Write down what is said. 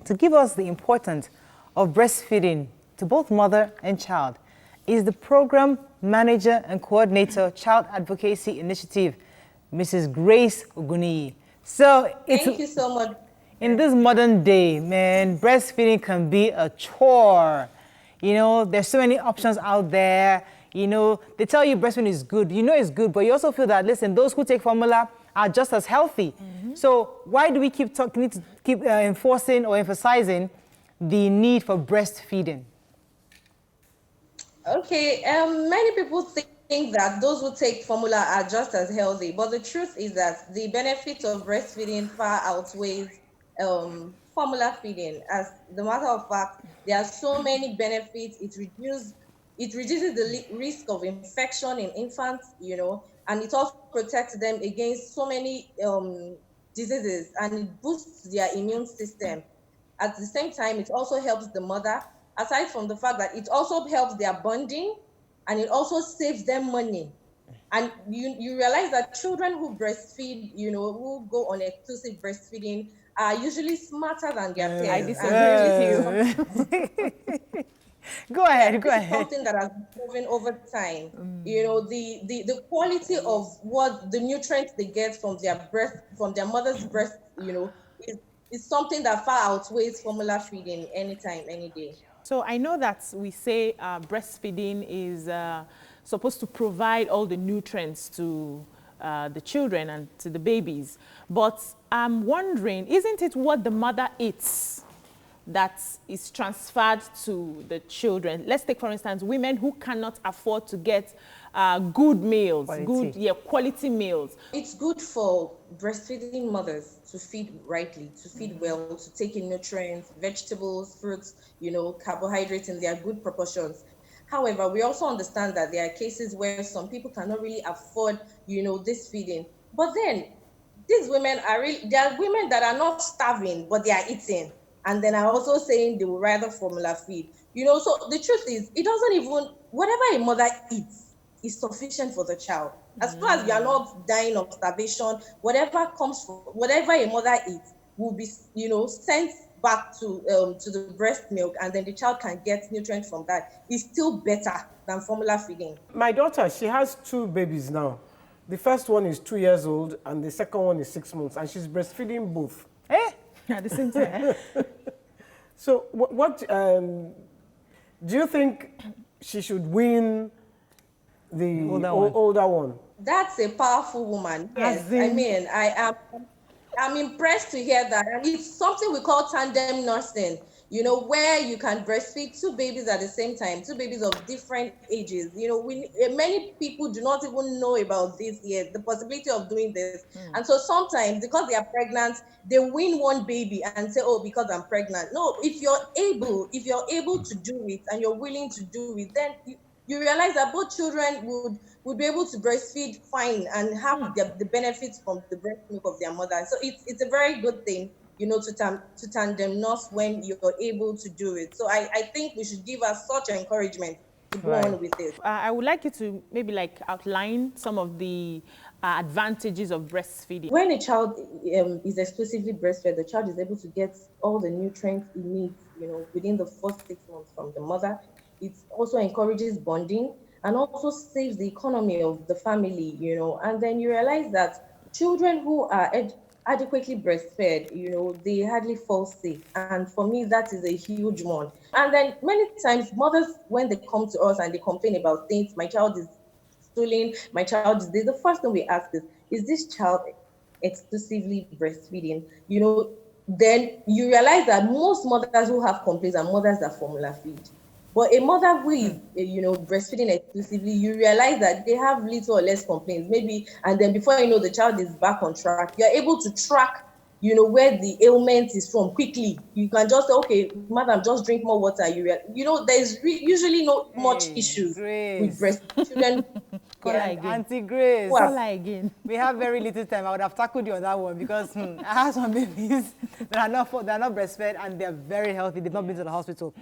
to give us the importance of breastfeeding to both mother and child is the Program Manager and Coordinator, Child Advocacy Initiative, Mrs. Grace Ogunniyi. So thank you so much. In this modern day, man, breastfeeding can be a chore. You know, there's so many options out there. You know, they tell you breastfeeding is good. You know it's good, but you also feel that, listen, those who take formula are just as healthy. So why do we need to keep enforcing or emphasizing the need for breastfeeding? Okay, many people think that those who take formula are just as healthy, but the truth is that the benefits of breastfeeding far outweighs formula feeding. As the matter of fact, there are so many benefits. It reduces the risk of infection in infants, you know, and it also protects them against so many diseases, and it boosts their immune system. At the same time, it also helps the mother, aside from the fact that it also helps their bonding, and it also saves them money. And you realize that children who breastfeed, you know, who go on exclusive breastfeeding are usually smarter than their parents. I disagree with you. Go ahead. Something that has been proven over time. You know, the quality of what the nutrients they get from their mother's breast, you know, is something that far outweighs formula feeding anytime, any day. So I know that we say breastfeeding is supposed to provide all the nutrients to the children and to the babies. But I'm wondering, isn't it what the mother eats that is transferred to the children? Let's take, for instance, women who cannot afford to get good meals, quality meals. It's good for breastfeeding mothers to feed rightly, to feed well, to take in nutrients, vegetables, fruits, you know, carbohydrates in their good proportions. However, we also understand that there are cases where some people cannot really afford, you know, this feeding. But then these women there are women that are not starving, but they are eating. And then are also saying they will rather formula feed. You know, so the truth is, it doesn't even, whatever a mother eats is sufficient for the child. As far as you are not dying of starvation, whatever a mother eats will be, you know, sent back to the breast milk, and then the child can get nutrients from that. It's still better than formula feeding. My daughter, she has 2 babies now. The first one is 2 years old, and the second one is 6 months, and she's breastfeeding both. At the same time. So what do you think she should wean the older one? That's a powerful woman. Yes, I mean, I'm impressed to hear that. And it's something we call tandem nursing, you know, where you can breastfeed 2 babies at the same time, 2 babies of different ages. You know, many people do not even know about this yet, the possibility of doing this. And so sometimes, because they are pregnant, they wean one baby and say, oh, because I'm pregnant. No, if you're able to do it and you're willing to do it, then you realize that both children would be able to breastfeed fine and have the benefits from the breast milk of their mother. So it's a very good thing, you know, to tandem nurse when you're able to do it. So I think we should give us such encouragement to go on with this. I would like you to maybe outline some of the advantages of breastfeeding. When a child is exclusively breastfed, the child is able to get all the nutrients he needs, you know, within the first 6 months from the mother. It also encourages bonding and also saves the economy of the family, you know. And then you realize that children who are adequately breastfed, you know, they hardly fall sick. And for me, that is a huge one. And then many times mothers, when they come to us and they complain about things, my child is stooling, my child is this, the first thing we ask is this child exclusively breastfeeding? You know, then you realize that most mothers who have complaints are mothers that formula feed. But a mother who is, you know, breastfeeding exclusively, you realize that they have little or less complaints, maybe, and then before you know, the child is back on track. You're able to track, you know, where the ailment is from quickly. You can just say, okay, madam, just drink more water. You know, there's usually not much issues with breastfeeding. Auntie Grace. Again. We have very little time. I would have tackled you on that one because I have some babies that are not breastfed and they're very healthy. They've not been to the hospital.